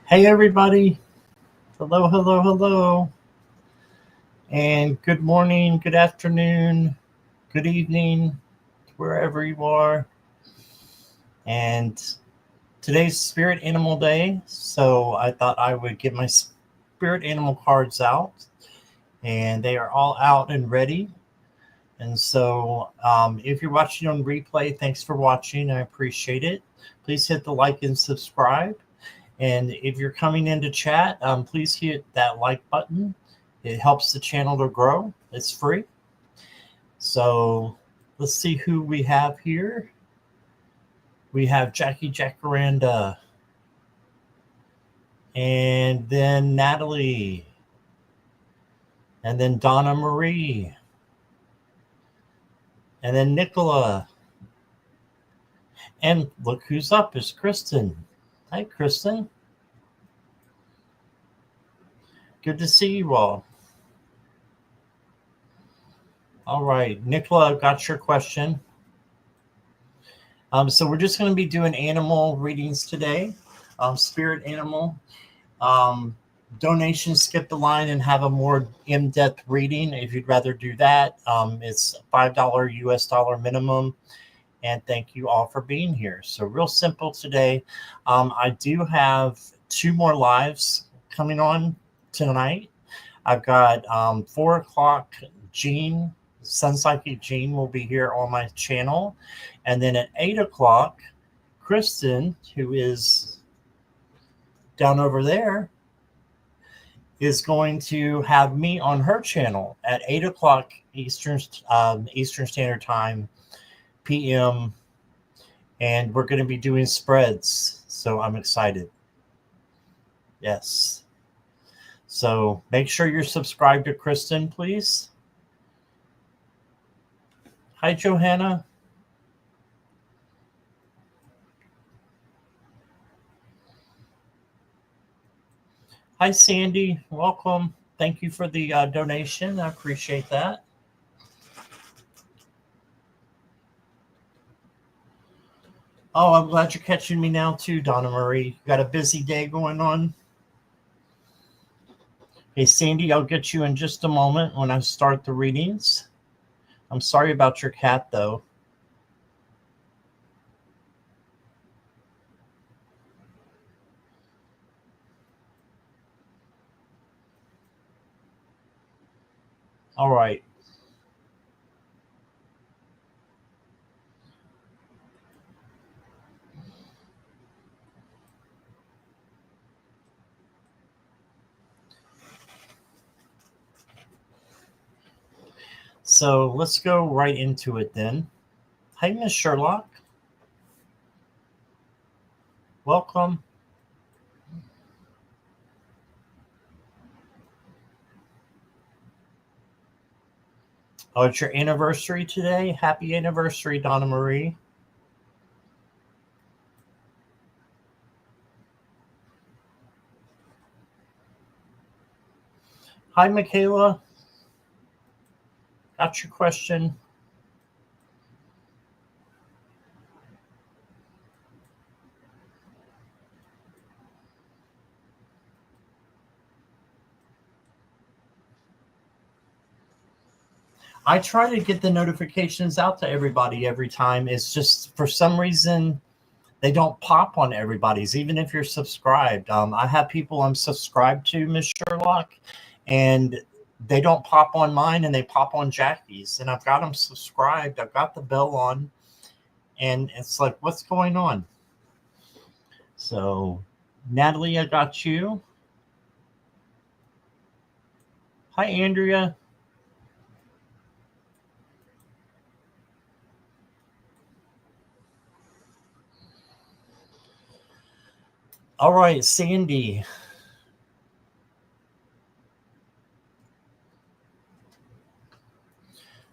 Hey, everybody. Hello, hello, hello. And good morning, good afternoon, good evening, wherever you are. And today's Spirit Animal Day. So I thought I would get my Spirit Animal cards out. And they are all out and ready. And so if you're watching on replay, thanks for watching. I appreciate it. Please hit the like and subscribe. And if you're coming into chat, please hit that like button. It helps the channel to grow. It's free. So let's see who we have here. We have Jackie Jacaranda. And then Natalie. And then Donna Marie. And then Nicola. And look who's up is Kristen. Hi, Kristen. Good to see you all. All right, Nicola, I've got your question. So we're just going to be doing animal readings today, spirit animal. Donations, skip the line and have a more in-depth reading. If you'd rather do that, it's $5 US dollar minimum. And thank you all for being here. So real simple today. I do have 2 more lives coming on tonight. I've got 4 o'clock, Jean, Sun Psychic Jean will be here on my channel. And then at 8 o'clock, Kristen, who is down over there, is going to have me on her channel at 8 o'clock Eastern Standard Time, PM. And we're going to be doing spreads. So I'm excited. Yes. So make sure you're subscribed to Kristen, please. Hi, Johanna. Hi, Sandy. Welcome. Thank you for the donation. I appreciate that. Oh, I'm glad you're catching me now too, Donna Marie. Got a busy day going on. Hey, Sandy, I'll get you in just a moment when I start the readings. I'm sorry about your cat, though. All right. So let's go right into it then. Hi, Miss Sherlock. Welcome. Oh, it's your anniversary today. Happy anniversary, Donna Marie. Hi, Michaela. Got your question. I try to get the notifications out to everybody every time. It's just for some reason they don't pop on everybody's, even if you're subscribed. I have people I'm subscribed to, Miss Sherlock, and they don't pop on mine and they pop on Jackie's. And I've got them subscribed. I've got the bell on. And it's like, what's going on? So, Natalie, I got you. Hi, Andrea. All right, Sandy.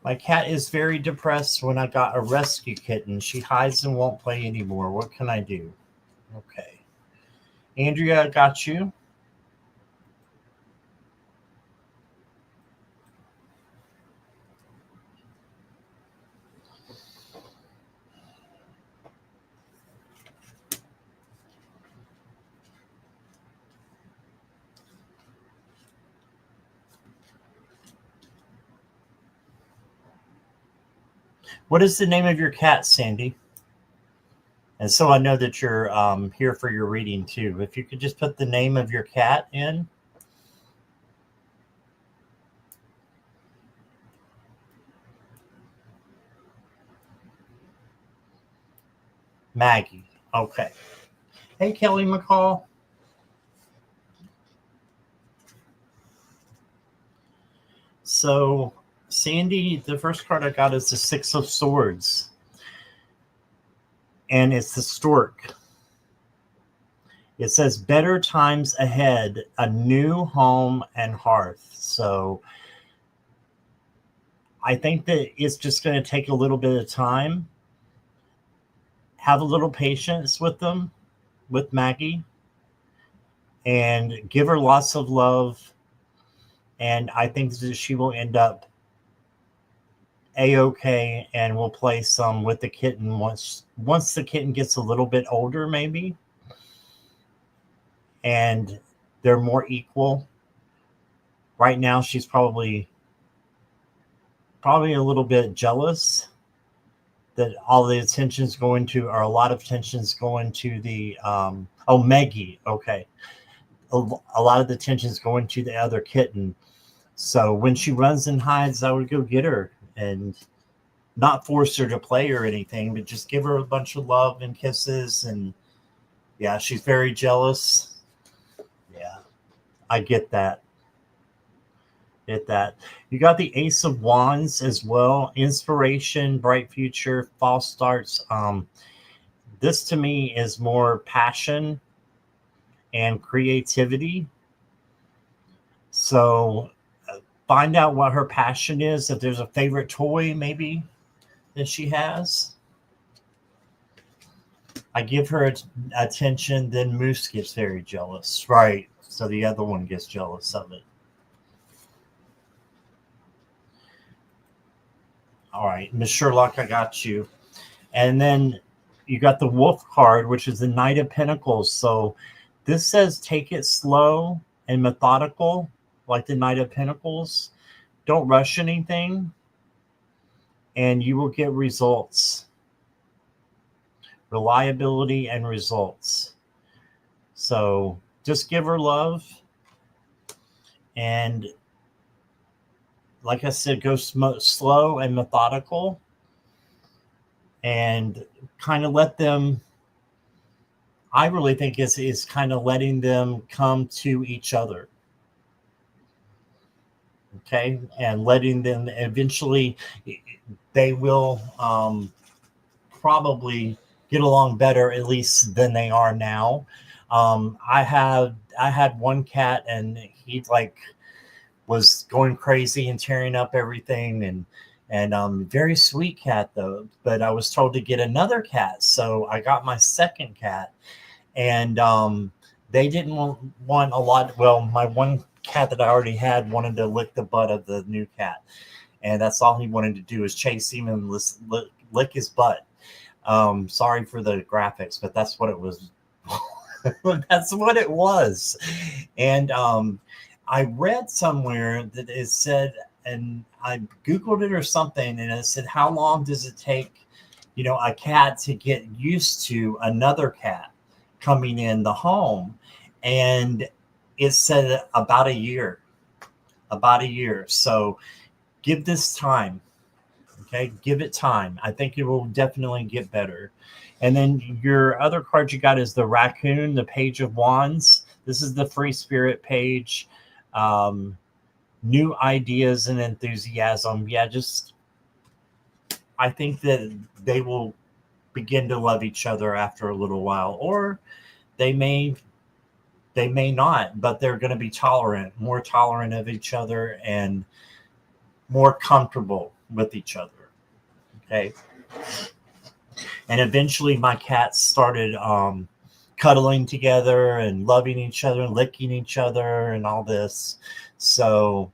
My cat is very depressed when I got a rescue kitten. She hides and won't play anymore. What can I do? Okay. Andrea, I got you. What is the name of your cat, Sandy? And so I know that you're here for your reading too. If you could just put the name of your cat in. Maggie. Okay. Hey, Kelly McCall. So, Sandy, the first card I got is the Six of Swords. And it's the stork. It says, better times ahead, a new home and hearth. So, I think that it's just going to take a little bit of time. Have a little patience with them, with Maggie, and give her lots of love. And I think that she will end up a-okay, and we'll play some with the kitten once the kitten gets a little bit older, maybe, and they're more equal. Right now, she's probably a little bit jealous that all the attention's going to, or a lot of attention's going to the Maggie. Okay, a lot of the attention's going to the other kitten. So when she runs and hides, I would go get her and not force her to play or anything, but just give her a bunch of love and kisses. And yeah, she's very jealous. Yeah, I get that. You got the Ace of Wands as well. Inspiration, bright future, false starts. This to me is more passion and creativity. So find out what her passion is. If there's a favorite toy, maybe, that she has. I give her attention, then Moose gets very jealous. Right. So the other one gets jealous of it. All right, Miss Sherlock, I got you. And then you got the Wolf card, which is the Knight of Pentacles. So this says take it slow and methodical, like the Knight of Pentacles. Don't rush anything, and you will get results. Reliability and results. So just give her love. And like I said, go slow and methodical, and kind of let them, I really think is kind of letting them come to each other. Okay. And letting them eventually, they will probably get along better, at least than they are now. I had one cat, and he was going crazy and tearing up everything, and very sweet cat though. But I was told to get another cat, so I got my second cat, and they didn't want a lot. Well, my one cat that I already had wanted to lick the butt of the new cat, and that's all he wanted to do is chase him and lick his butt. Sorry for the graphics, but that's what it was. That's what it was. And I read somewhere that it said, and I Googled it or something, and it said, how long does it take, a cat to get used to another cat coming in the home? And it said about a year. So give this time. Okay, give it time. I think it will definitely get better. And then your other card you got is the Raccoon, the Page of Wands. This is the free spirit page. New ideas and enthusiasm. Yeah, I think that they will begin to love each other after a little while, or they may not, but they're going to be more tolerant of each other, and more comfortable with each other. Okay. And eventually my cats started cuddling together and loving each other and licking each other and all this. So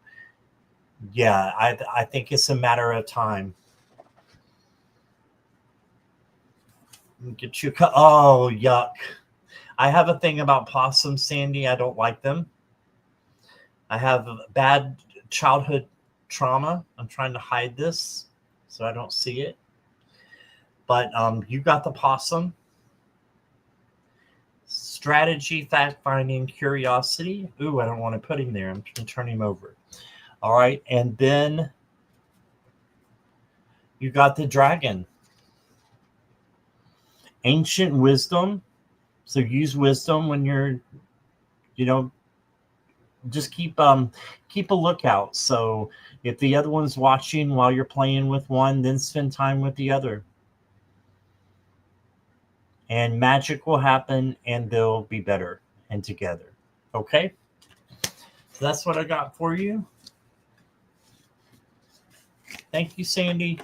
yeah, I think it's a matter of time. Get you oh, yuck. I have a thing about possums, Sandy. I don't like them. I have bad childhood trauma. I'm trying to hide this so I don't see it. But you got the possum. Strategy, fact finding, curiosity. Ooh, I don't want to put him there. I'm going to turn him over. All right. And then you got the dragon. Ancient wisdom. So use wisdom when you're, just keep a lookout. So if the other one's watching while you're playing with one, then spend time with the other. And magic will happen and they'll be better and together. Okay? So that's what I got for you. Thank you, Sandy.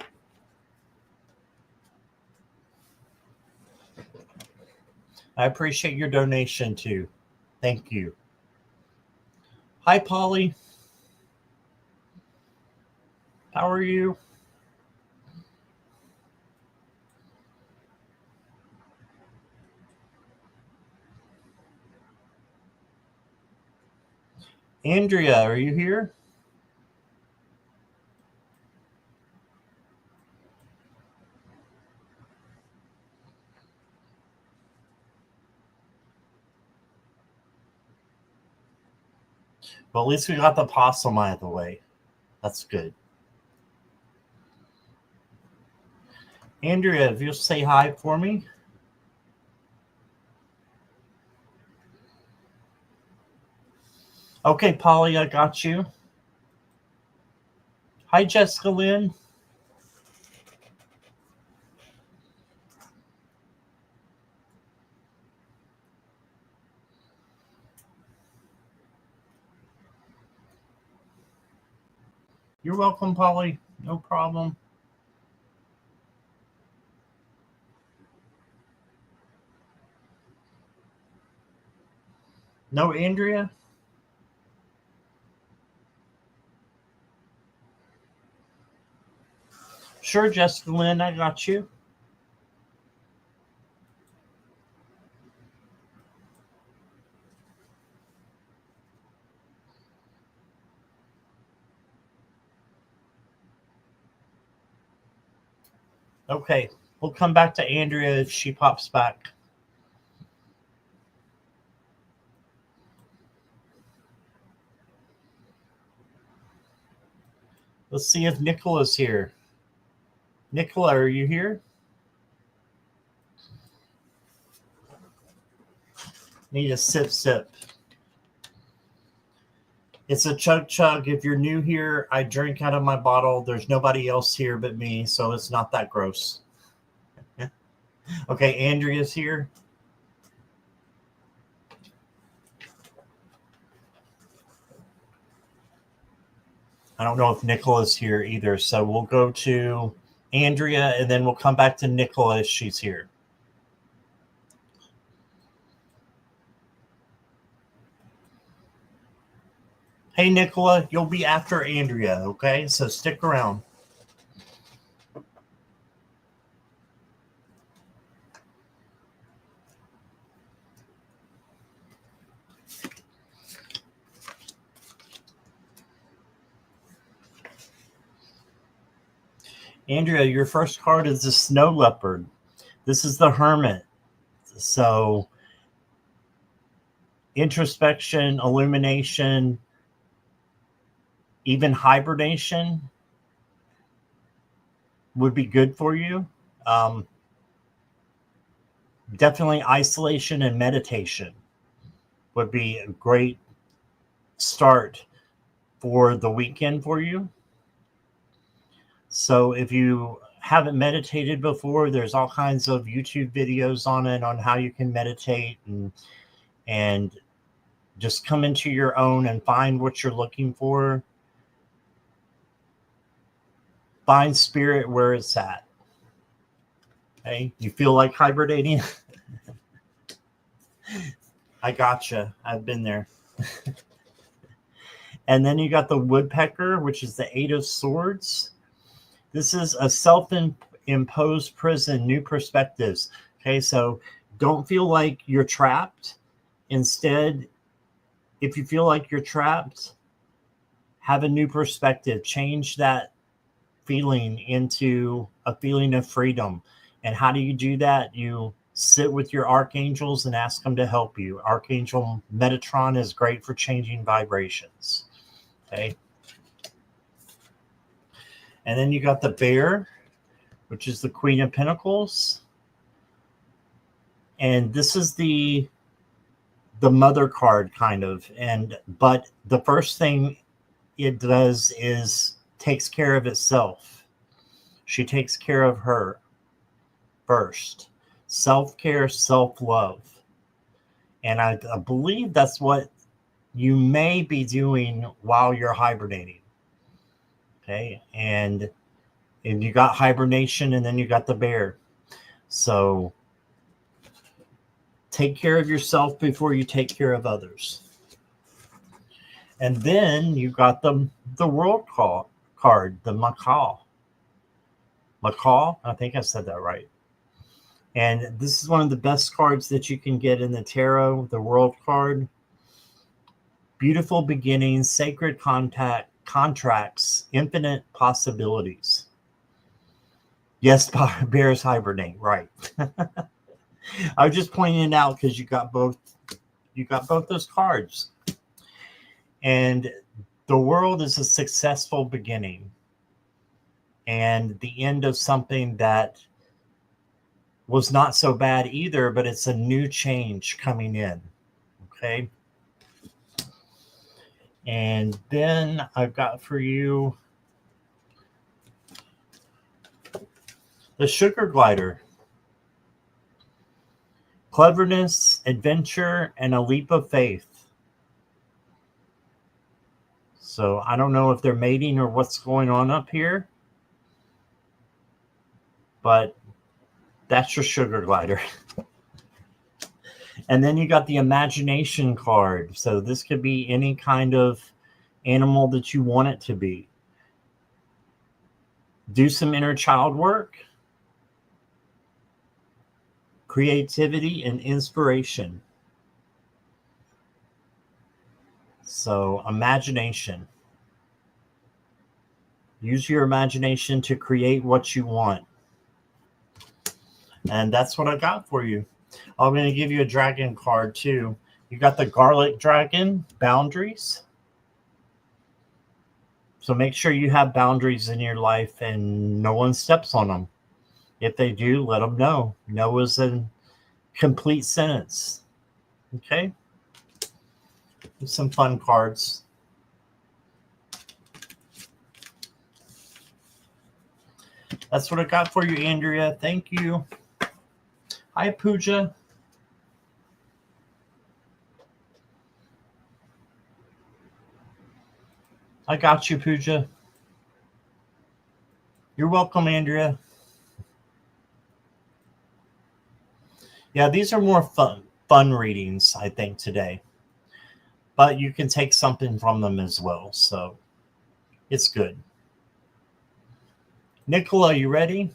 I appreciate your donation too. Thank you. Hi, Polly. How are you? Andrea, are you here? Well, at least we got the possum out of the way. That's good. Andrea, if you'll say hi for me. Okay, Polly, I got you. Hi, Jessica Lynn. You're welcome, Polly. No problem. No, Andrea? Sure, Jessica Lynn, I got you. Okay, we'll come back to Andrea if she pops back. Let's see if Nicola's here. Nicola, are you here? Need a sip. It's a chug. If you're new here, I drink out of my bottle. There's nobody else here but me, so it's not that gross. Okay, Andrea's here. I don't know if Nicola's here either, so we'll go to Andrea and then we'll come back to Nicola if she's here. Hey, Nicola, you'll be after Andrea, okay? So stick around. Andrea, your first card is the Snow Leopard. This is the Hermit. So introspection, illumination, even hibernation would be good for you. Definitely isolation and meditation would be a great start for the weekend for you. So if you haven't meditated before, there's all kinds of YouTube videos on it on how you can meditate and just come into your own and find what you're looking for. Find spirit where it's at. Okay, you feel like hibernating? I gotcha. I've been there. And then you got the Woodpecker, which is the Eight of Swords. This is a self-imposed prison, new perspectives. Okay, so don't feel like you're trapped. Instead, if you feel like you're trapped, have a new perspective. Change that feeling into a feeling of freedom And how do you do that? You sit with your archangels and ask them to help you. Archangel Metatron is great for changing vibrations. Okay. And then you got the bear, which is the Queen of Pentacles. And this is the mother card kind of. But the first thing it does is takes care of itself. She takes care of her first. Self-care, self-love. And I believe that's what you may be doing while you're hibernating. Okay. And you got hibernation, and then you got the bear. So take care of yourself before you take care of others. And then you got the world card, the Macaw. Macaw, I think I said that right. And this is one of the best cards that you can get in the tarot, the world card. Beautiful beginnings, sacred contracts, infinite possibilities. Yes, bears hibernate, right. I was just pointing it out because you got both those cards. And the world is a successful beginning and the end of something that was not so bad either, but it's a new change coming in. Okay. And then I've got for you the Sugar Glider. Cleverness, adventure, and a leap of faith. So I don't know if they're mating or what's going on up here, but that's your Sugar Glider. And then you got the Imagination card. So this could be any kind of animal that you want it to be. Do some inner child work, creativity, and inspiration. So imagination. Use your imagination to create what you want. And that's what I got for you. I'm going to give you a dragon card too. You got the Garlic Dragon, boundaries. So make sure you have boundaries in your life and no one steps on them. If they do, let them know. No is a complete sentence. Okay? Some fun cards. That's what I got for you, Andrea. Thank you. Hi, Pooja. I got you, Pooja. You're welcome, Andrea. Yeah, these are more fun readings, I think, today. But you can take something from them as well. So it's good. Nicola, you ready?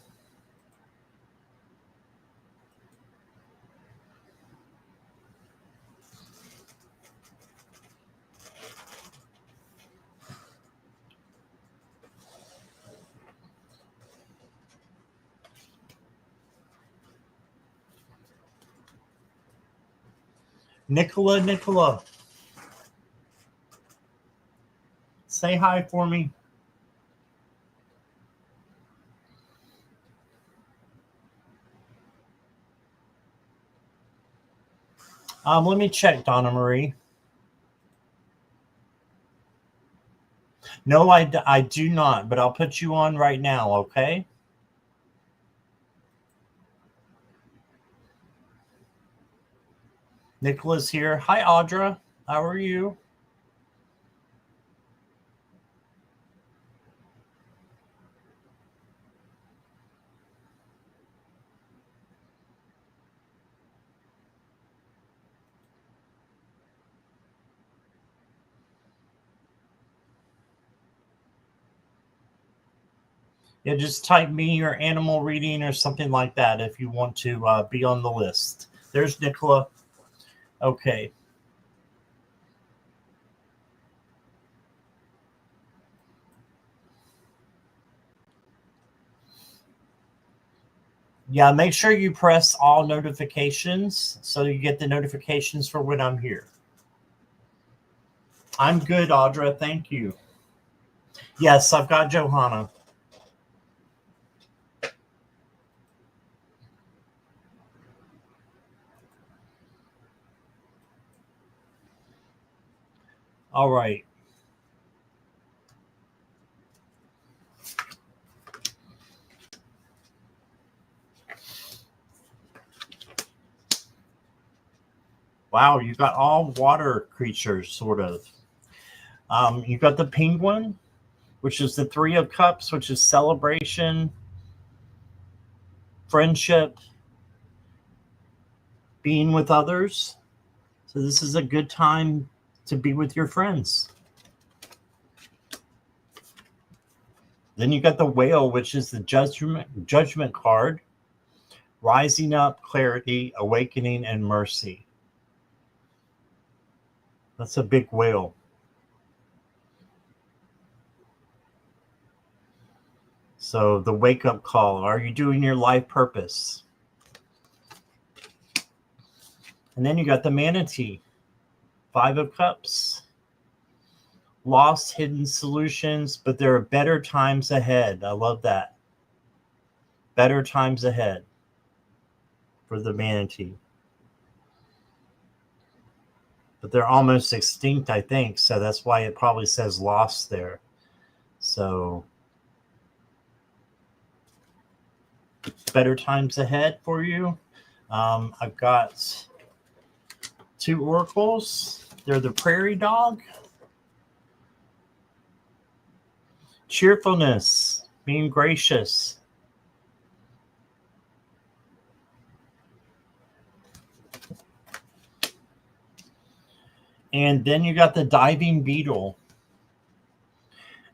Nicola. Say hi for me. Let me check, Donna Marie. No, I do not, but I'll put you on right now, okay? Nicola's here. Hi, Audra. How are you? Yeah, just type me your animal reading or something like that if you want to be on the list. There's Nicola. Okay. Yeah, make sure you press all notifications so you get the notifications for when I'm here. I'm good, Audra. Thank you. Yes, I've got Johanna. All right. Wow, you got all water creatures, sort of. You got the penguin, which is the Three of Cups, which is celebration, friendship, being with others. So this is a good time to be with your friends. Then you got the whale, which is the judgment card, rising up, clarity, awakening, and mercy. That's a big whale. So the wake up call. Are you doing your life purpose? And then you got the manatee, Five of Cups. Lost, hidden solutions, but there are better times ahead. I love that. Better times ahead for the manatee. But they're almost extinct, I think. So that's why it probably says lost there. So better times ahead for you. I've got two oracles. They're the prairie dog. Cheerfulness, being gracious. And then you got the diving beetle.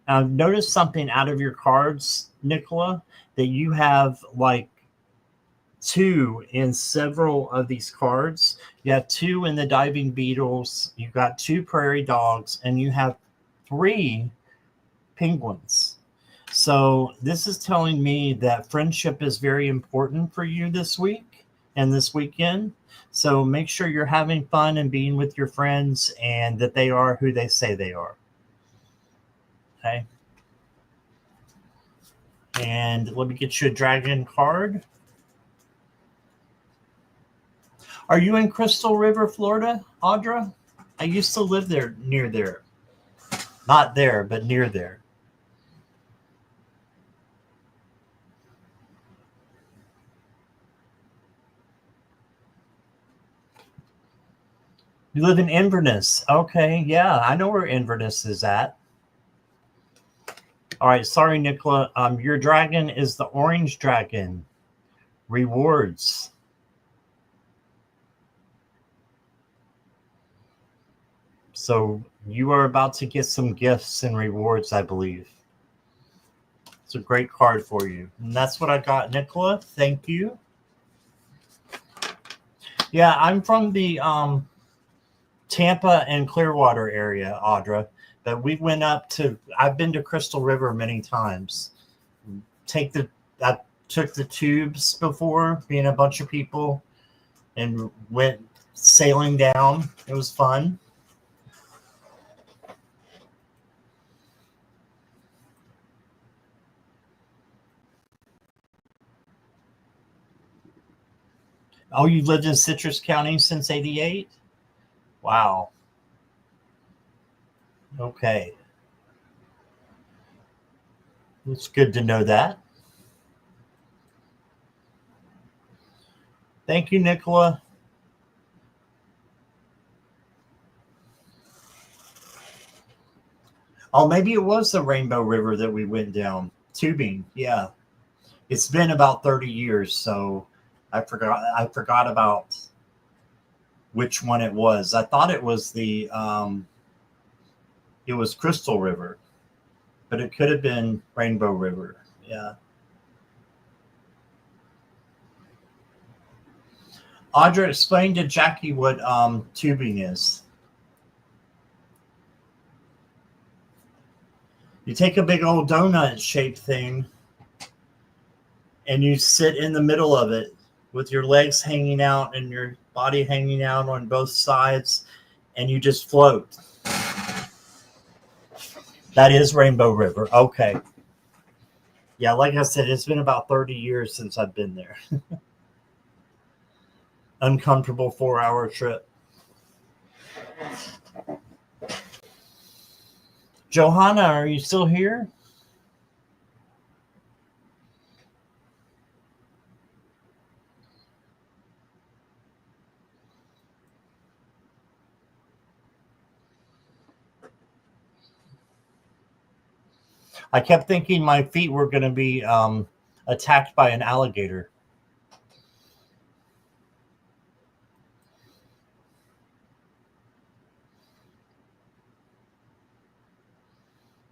Now, notice something out of your cards, Nicola, that you have like two in several of these cards. You have two in the diving beetles, you've got two prairie dogs, and you have three penguins. So this is telling me that friendship is very important for you this week and this weekend. So make sure you're having fun and being with your friends and that they are who they say they are. Okay. And let me get you a dragon card. Are you in Crystal River, Florida, Audra? I used to live there, near there. Not there, but near there. You live in Inverness. Okay, yeah, I know where Inverness is at. All right, sorry, Nicola. Your dragon is the orange dragon. Rewards. So you are about to get some gifts and rewards, I believe. It's a great card for you. And that's what I got, Nicola. Thank you. Yeah, I'm from the Tampa and Clearwater area, Audra. But we went up to, I've been to Crystal River many times. I took the tubes before, being a bunch of people, and went sailing down. It was fun. Oh, you've lived in Citrus County since '88? Wow. Okay. It's good to know that. Thank you, Nicola. Oh, maybe it was the Rainbow River that we went down. Tubing, yeah. It's been about 30 years, so I forgot about which one it was. I thought it was it was Crystal River, but it could have been Rainbow River. Yeah. Audra, explain to Jackie what tubing is. You take a big old donut shaped thing and you sit in the middle of it with your legs hanging out and your body hanging out on both sides, and you just float. That is Rainbow River. Okay. Yeah, like I said, it's been about 30 years since I've been there. Uncomfortable 4-hour trip. Johanna, are you still here? I kept thinking my feet were going to be attacked by an alligator.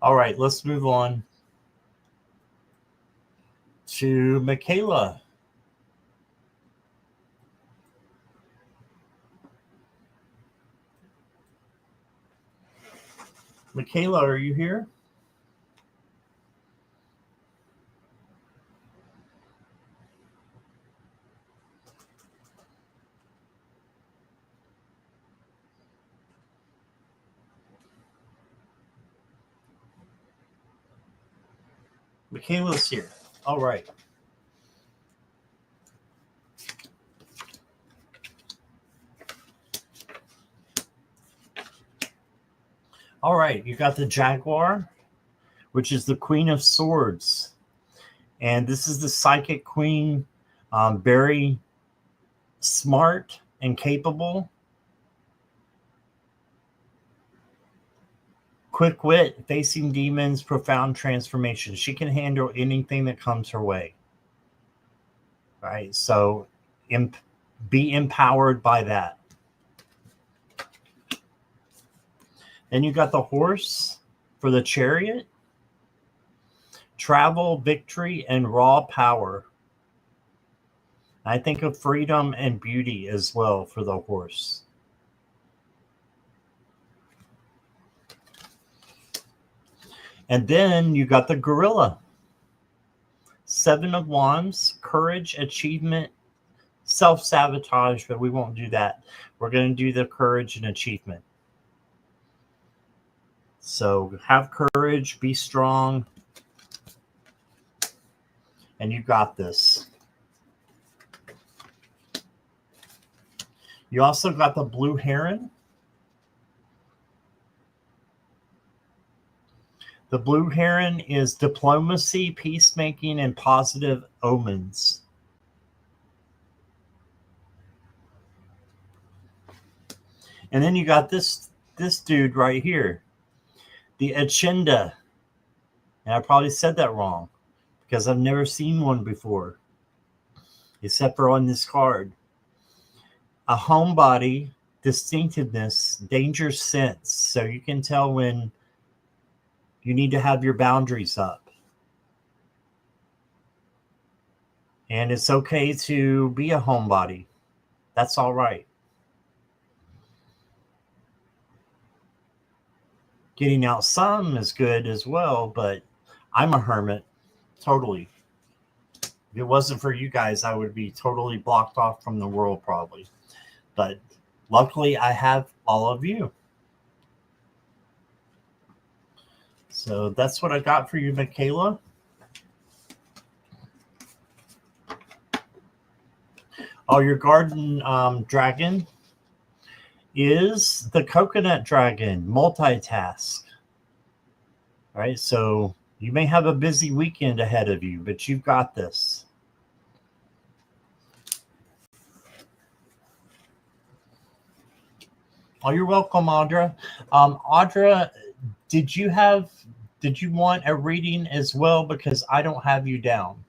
All right, let's move on to Michaela. Michaela, are you here? Michaela's here. All right. All right, you got the Jaguar, which is the Queen of Swords. And this is the Psychic Queen, very smart and capable. Quick wit, facing demons, profound transformation. She can handle anything that comes her way. Right? So be empowered by that. Then you got the Horse for the Chariot. Travel, victory, and raw power. I think of freedom and beauty as well for the Horse. And then you got the Gorilla. 7 of Wands, courage, achievement, self-sabotage, but we won't do that. We're going to do the courage and achievement. So have courage, be strong, and you got this. You also got the Blue Heron. The Blue Heron is diplomacy, peacemaking, and positive omens. And then you got this dude right here, the Achenda. And I probably said that wrong because I've never seen one before, except for on this card. A homebody, distinctiveness, danger sense. So you can tell when you need to have your boundaries up. And it's okay to be a homebody. That's all right. Getting out some is good as well, but I'm a hermit, totally. If it wasn't for you guys, I would be totally blocked off from the world probably. But luckily, I have all of you. So that's what I got for you, Michaela. Oh, your garden dragon is the coconut dragon, multitask. All right, so you may have a busy weekend ahead of you, but you've got this. Oh, you're welcome, Audra. Audra, did you want a reading as well? Because I don't have you down.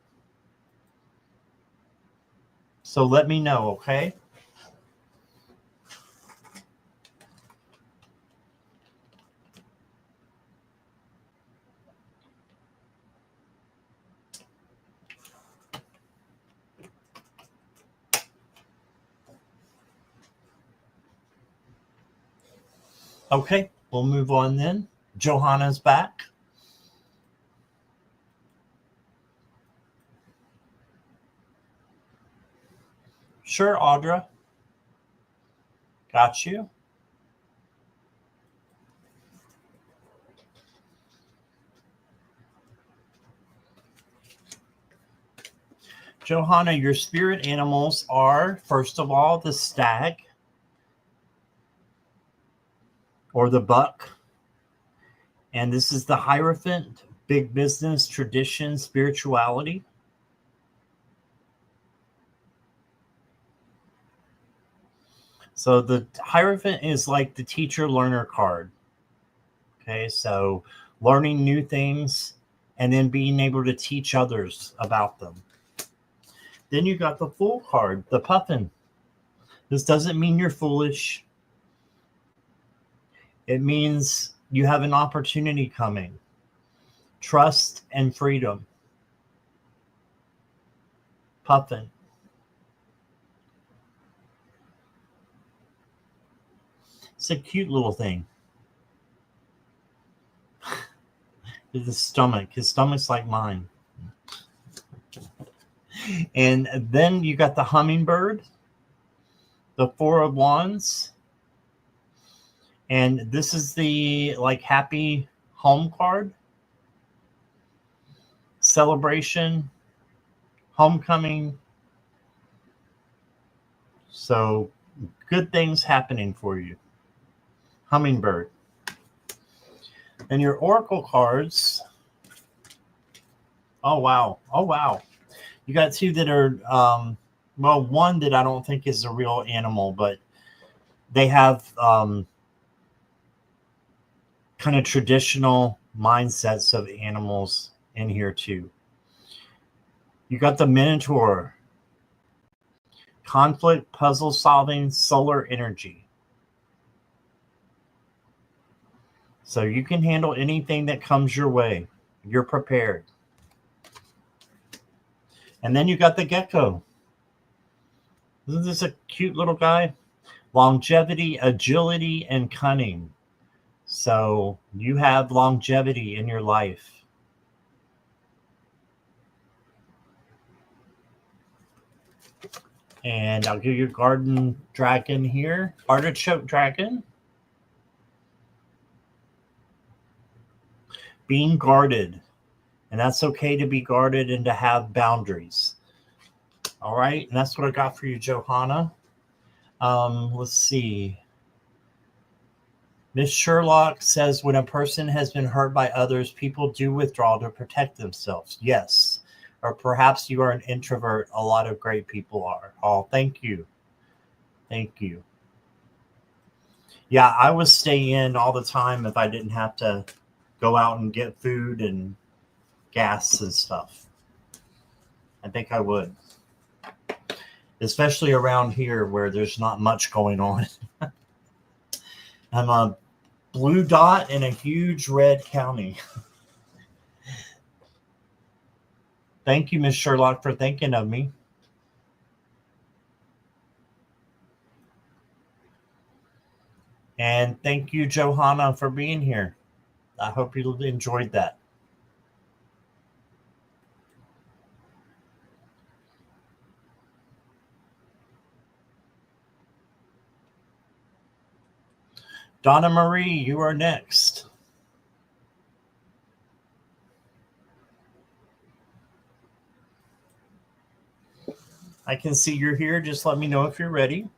So let me know, okay? Okay, we'll move on then. Johanna's back. Sure, Audra. Got you. Johanna, your spirit animals are, first of all, the stag or the buck. And this is the Hierophant, big business, tradition, spirituality. So the Hierophant is like the teacher learner card. Okay, so learning new things and then being able to teach others about them. Then you got the Fool card, the Puffin. This doesn't mean you're foolish. It means you have an opportunity coming. Trust and freedom. Puffin. It's a cute little thing. His stomach's like mine. And then you got the Hummingbird, the Four of Wands, and this is the like happy home card, celebration, homecoming. So good things happening for you. Hummingbird. And your oracle cards. Oh wow. You got two that are well, one that I don't think is a real animal, but they have kind of traditional mindsets of animals in here too. You got the Minotaur. Conflict, puzzle solving, solar energy. So you can handle anything that comes your way. You're prepared. And then you got the Gecko. Isn't this a cute little guy? Longevity, agility, and cunning. So you have longevity in your life. And I'll give you garden dragon here. Artichoke dragon. Being guarded. And that's okay to be guarded and to have boundaries. All right. And that's what I got for you, Johanna. Let's see. Miss Sherlock says, when a person has been hurt by others, people do withdraw to protect themselves. Yes. Or perhaps you are an introvert. A lot of great people are. Oh, thank you. Thank you. Yeah, I would stay in all the time if I didn't have to go out and get food and gas and stuff. I think I would. Especially around here where there's not much going on. I'm a blue dot in a huge red county. Thank you, Miss Sherlock, for thinking of me. And thank you, Johanna, for being here. I hope you enjoyed that. Donna Marie, you are next. I can see you're here. Just let me know if you're ready.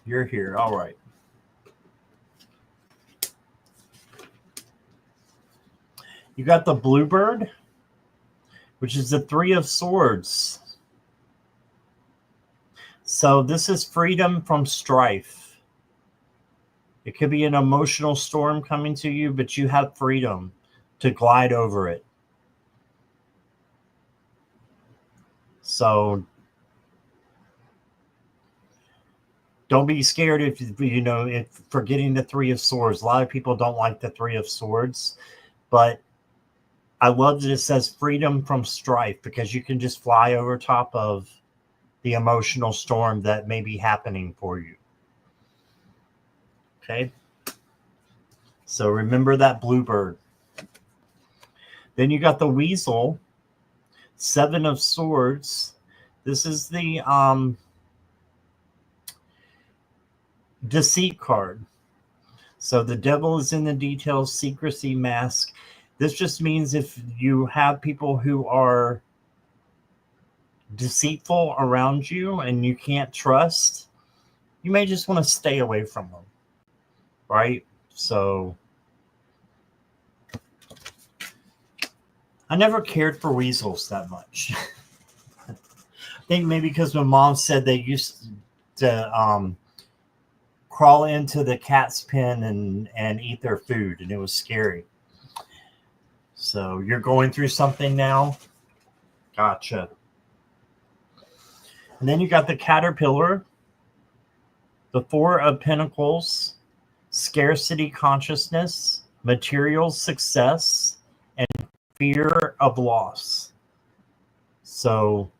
You're here. All right. You got the Bluebird, which is the Three of Swords. So this is freedom from strife. It could be an emotional storm coming to you, but you have freedom to glide over it. So don't be scared if for getting the Three of Swords. A lot of people don't like the Three of Swords, but I love that it says freedom from strife, because you can just fly over top of the emotional storm that may be happening for you. Okay. So remember that Bluebird. Then you got the Weasel, 7 of Swords. This is the deceit card. So the devil is in the details, secrecy, mask. This just means if you have people who are deceitful around you and you can't trust, you may just want to stay away from them, right? So I never cared for weasels that much. I think maybe because my mom said they used to crawl into the cat's pen and eat their food, and it was scary. So you're going through something now? Gotcha. And then you got the Caterpillar, the 4 of Pentacles, scarcity consciousness, material success, and fear of loss. So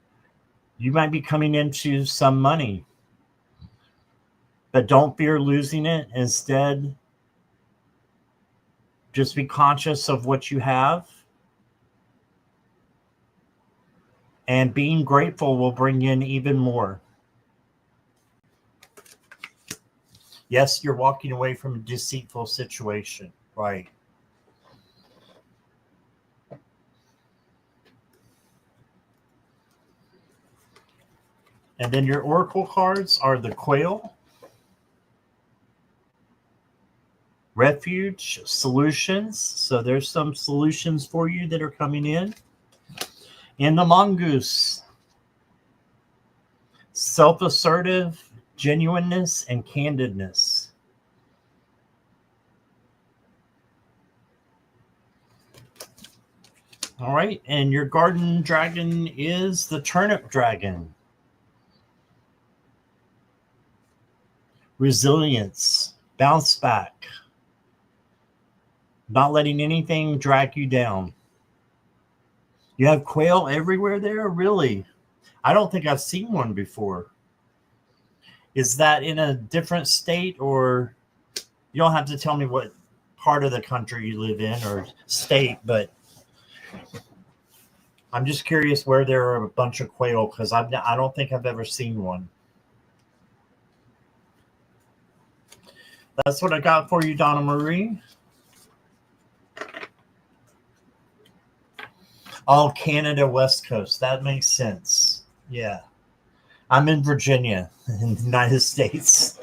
you might be coming into some money, but don't fear losing it. Instead, just be conscious of what you have. And being grateful will bring in even more. Yes, you're walking away from a deceitful situation, right? And then your oracle cards are the Quail, Refuge, Solutions. So there's some solutions for you that are coming in. And the Mongoose, self-assertive, genuineness, and candidness. All right, and your garden dragon is the Turnip Dragon. Resilience, bounce back, not letting anything drag you down. You have quail everywhere there? Really? I don't think I've seen one before. Is that in a different state, or you don't have to tell me what part of the country you live in or state, but I'm just curious where there are a bunch of quail, because I don't think I've ever seen one. That's what I got for you, Donna Marie. Oh, Canada, West Coast. That makes sense. Yeah. I'm in Virginia, in the United States.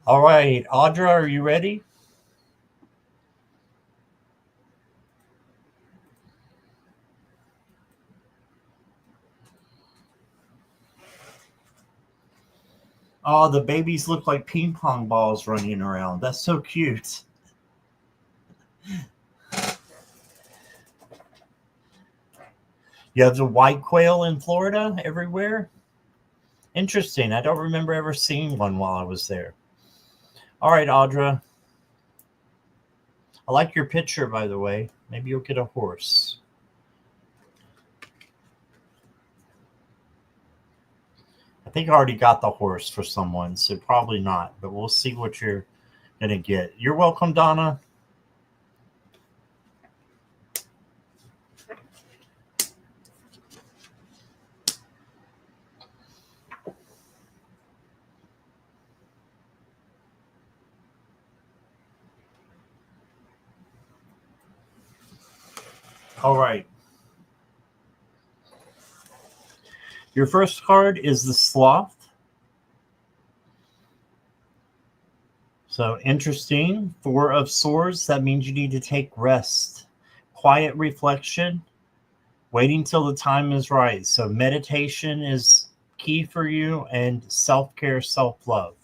All right, Audra, are you ready? Oh, the babies look like ping pong balls running around. That's so cute. You have the white quail in Florida everywhere? Interesting. I don't remember ever seeing one while I was there. All right, Audra. I like your picture, by the way. Maybe you'll get a horse. I think I already got the horse for someone, so probably not, but we'll see what you're going to get. You're welcome, Donna. All right. Your first card is the Sloth. So interesting. 4 of Swords. That means you need to take rest. Quiet reflection. Waiting till the time is right. So meditation is key for you, and self-care, self-love.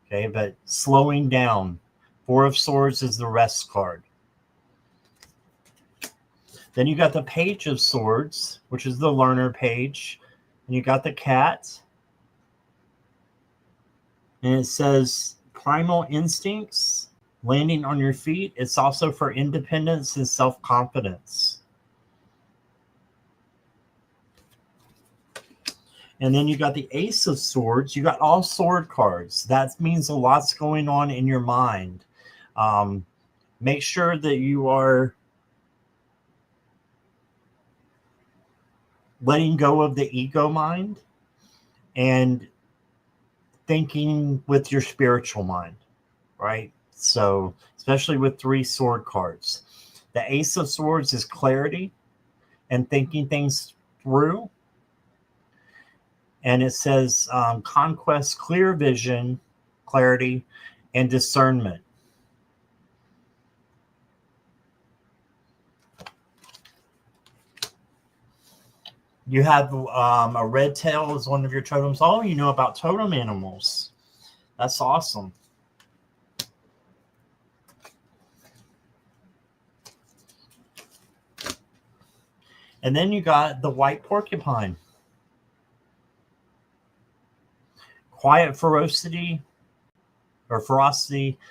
Okay, but slowing down. 4 of Swords is the rest card. Then you got the Page of Swords, which is the learner page. And you got the cat. And it says primal instincts, landing on your feet. It's also for independence and self-confidence. And then you got the Ace of Swords. You got all sword cards. That means a lot's going on in your mind. Make sure that you are letting go of the ego mind and thinking with your spiritual mind, right? So, especially with 3 sword cards. The Ace of Swords is clarity and thinking things through. And it says conquest, clear vision, clarity, and discernment. You have a red tail as one of your totems. Oh, you know about totem animals. That's awesome. And then you got the white porcupine. Quiet ferocity,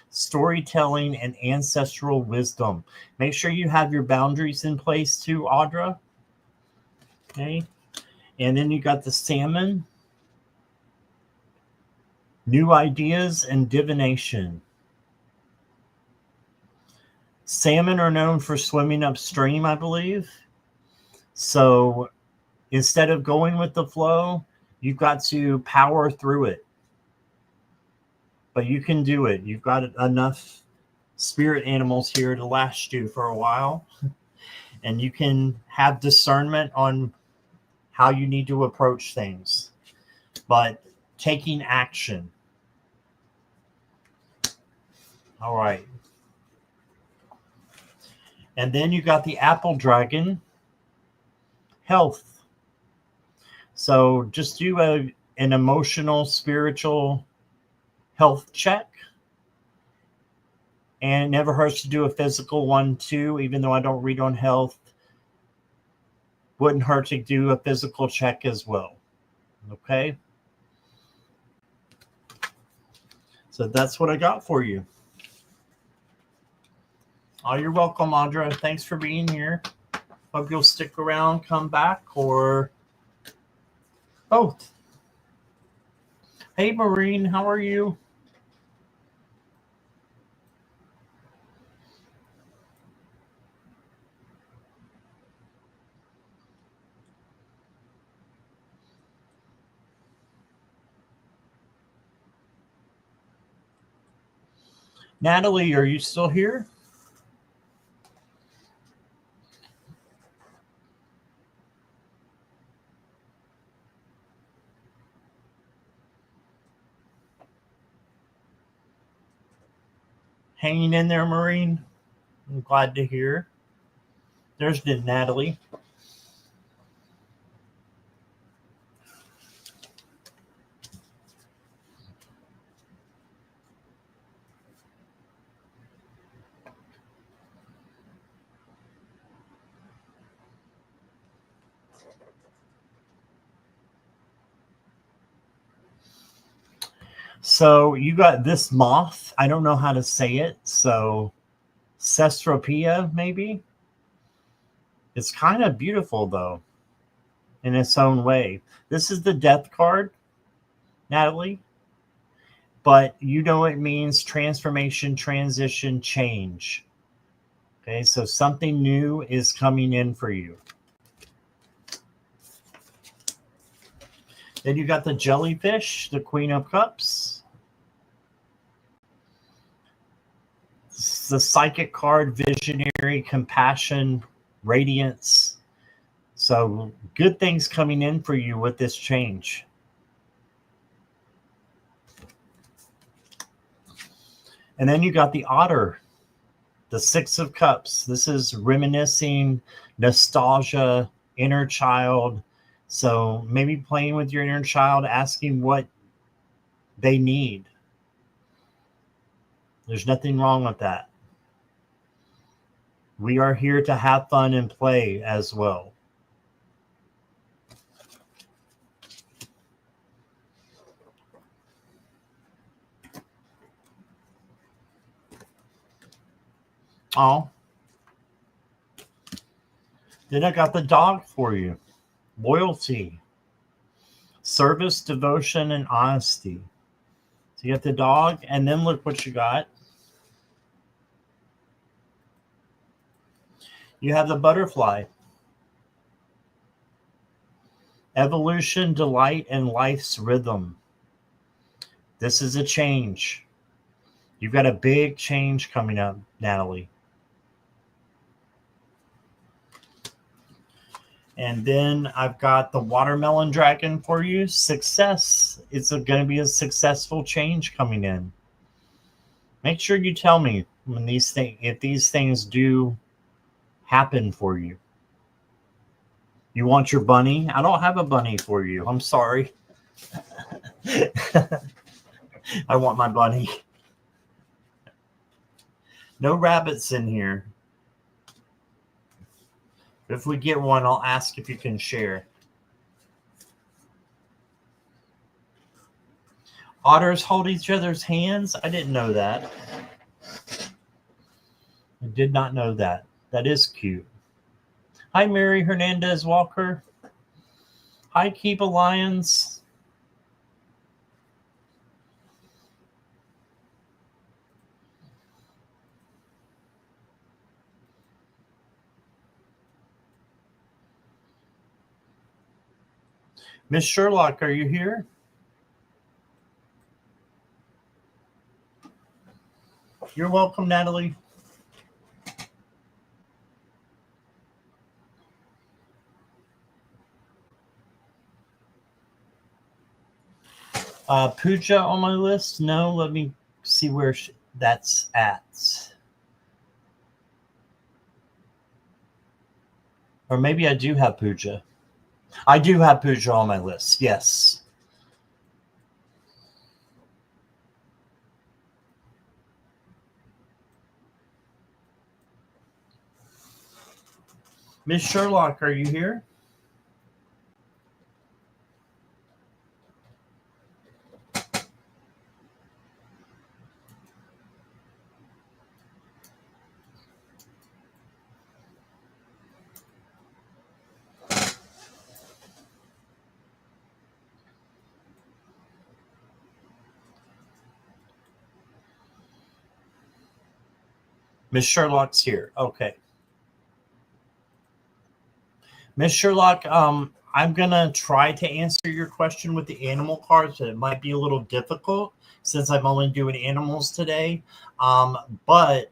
storytelling, and ancestral wisdom. Make sure you have your boundaries in place too, Audra. Okay. And then you got the salmon. New ideas and divination. Salmon are known for swimming upstream, I believe. So instead of going with the flow, you've got to power through it. But you can do it. You've got enough spirit animals here to last you for a while. And you can have discernment on how you need to approach things. But taking action. All right. And then you got the apple dragon. Health. So just do an emotional, spiritual health check. And it never hurts to do a physical one too, even though I don't read on health. Wouldn't hurt to do a physical check as well. Okay? So that's what I got for you. Oh, you're welcome, Audra. Thanks for being here. Hope you'll stick around, come back, or both. Hey, Maureen, how are you? Natalie, are you still here? Hanging in there, Maureen? I'm glad to hear. There's Natalie. So you got this moth. I don't know how to say it. So Cestropia, maybe? It's kind of beautiful, though, in its own way. This is the death card, Natalie. But you know it means transformation, transition, change. Okay, so something new is coming in for you. Then you got the jellyfish, the Queen of Cups. The psychic card, visionary, compassion, radiance. So good things coming in for you with this change. And then you got the otter, the Six of Cups. This is reminiscing, nostalgia, inner child. So maybe playing with your inner child, asking what they need. There's nothing wrong with that. We are here to have fun and play as well. Oh. Then I got the dog for you. Loyalty, service, devotion, and honesty. So you got the dog, and then look what you got. You have the butterfly. Evolution, delight, and life's rhythm. This is a change. You've got a big change coming up, Natalie. And then I've got the watermelon dragon for you. Success. It's going to be a successful change coming in. Make sure you tell me when if these things do happen for you. You want your bunny? I don't have a bunny for you. I'm sorry. I want my bunny. No rabbits in here. If we get one, I'll ask if you can share. Otters hold each other's hands? I didn't know that. I did not know that. That is cute. Hi, Mary Hernandez Walker. Hi, Keep Lions. Miss Sherlock, are you here? You're welcome, Natalie. Pooja on my list? No, let me see where that's at. Or maybe I do have Pooja. I do have Pooja on my list, yes. Miss Sherlock, are you here? Miss Sherlock's here. Okay. Miss Sherlock, I'm going to try to answer your question with the animal cards. It might be a little difficult since I'm only doing animals today. But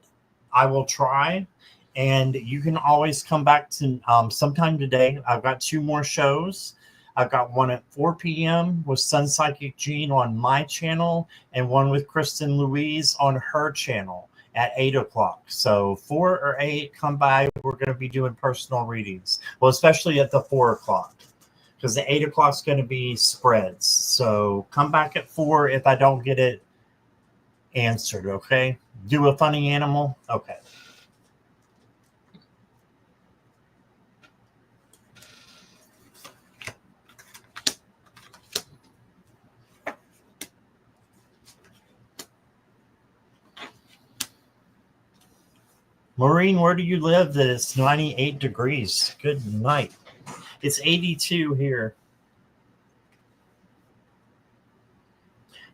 I will try. And you can always come back to sometime today. I've got 2 more shows. I've got one at 4 p.m. with Sun Psychic Jean on my channel and one with Kristen Louise on her channel at 8 o'clock. So 4 or 8, come by. We're going to be doing personal readings. Well, especially at the 4 o'clock, because the 8 o'clock is going to be spreads. So come back at 4 if I don't get it answered, okay? Do a funny animal? Okay. Maureen, where do you live that it's 98 degrees? Good night. It's 82 here.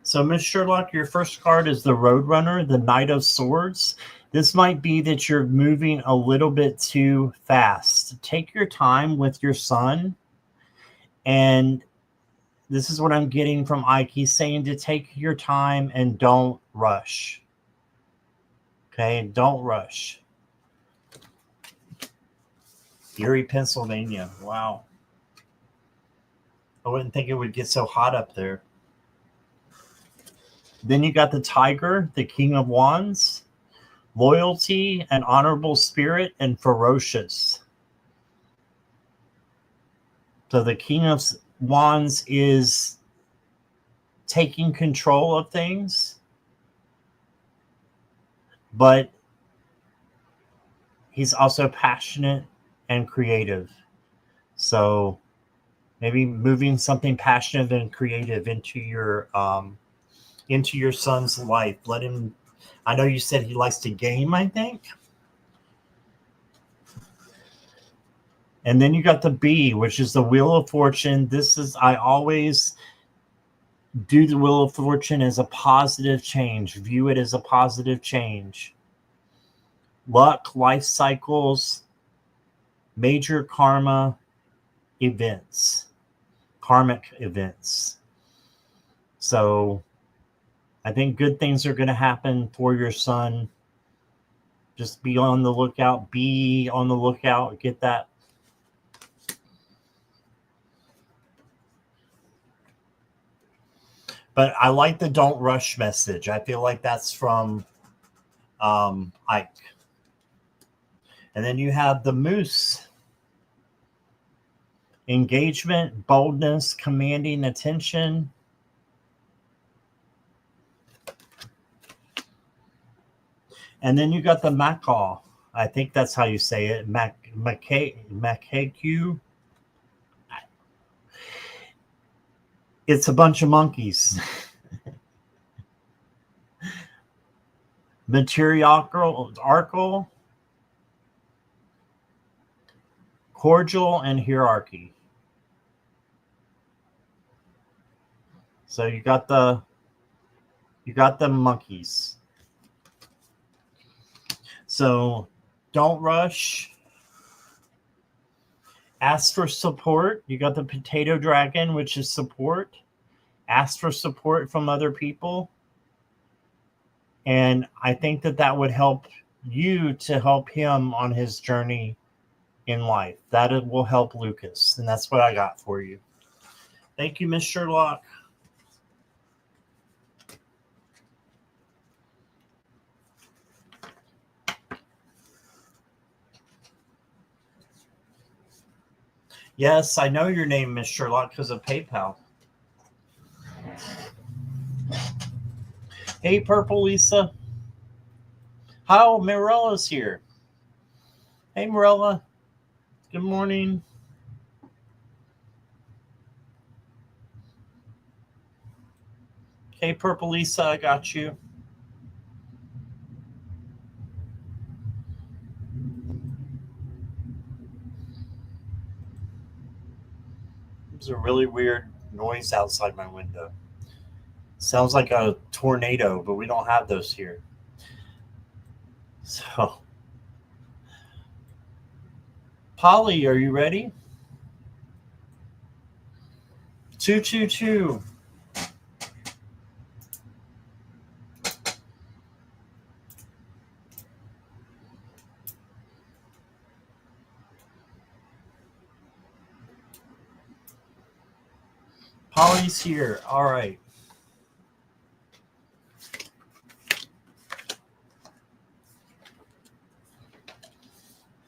So, Miss Sherlock, your first card is the Roadrunner, the Knight of Swords. This might be that you're moving a little bit too fast. Take your time with your son. And this is what I'm getting from Ike. He's saying to take your time and don't rush. Okay, don't rush. Erie, Pennsylvania. Wow. I wouldn't think it would get so hot up there. Then you got the Tiger, the King of Wands, loyalty, an honorable spirit, and ferocious. So the King of Wands is taking control of things, but he's also passionate and creative. So maybe moving something passionate and creative into your son's life. Let him, I know you said he likes to game, I think. And then you got the B, which is the Wheel of Fortune. This is, I always do the Wheel of Fortune as a positive change. View it as a positive change. Luck, life cycles, major karmic events. So I think good things are going to happen for your son. Just be on the lookout. Get that. But I like the don't rush message. I feel like that's from Ike. And then you have the Moose. Engagement, boldness, commanding attention. And then you got the Macaw. I think that's how you say it. Macaque. It's a bunch of monkeys. Matriarchal, cordial, and hierarchy. So you got the monkeys. So don't rush. Ask for support. You got the potato dragon, which is support. Ask for support from other people. And I think that would help you to help him on his journey in life. That will help Lucas. And that's what I got for you. Thank you, Miss Sherlock. Yes, I know your name, Miss Sherlock, because of PayPal. Hey, Purple Lisa. How Mirella's here. Hey, Mirella. Good morning. Hey, Purple Lisa, I got you. There's a really weird noise outside my window. Sounds like a tornado, but we don't have those here. So, Polly, are you ready? 222. Polly's here. All right.